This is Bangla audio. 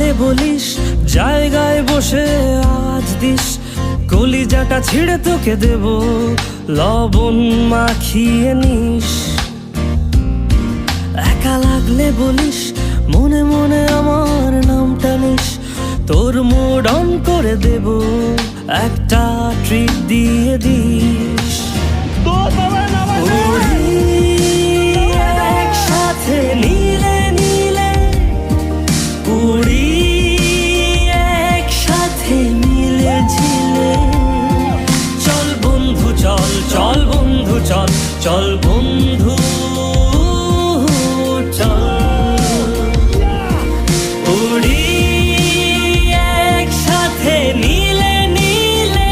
লাগলে বলিস, জায়গায় বসে আওয়াজ দিস, কলিজাটা ছিঁড়ে তোকে দেব, লবণ মাখিয়ে নিস। একা লাগলে বলিস, মনে মনে আমার নামটা নিস, তোর মুড অন করে দেব, একটা ট্রিট দিয়ে দিস।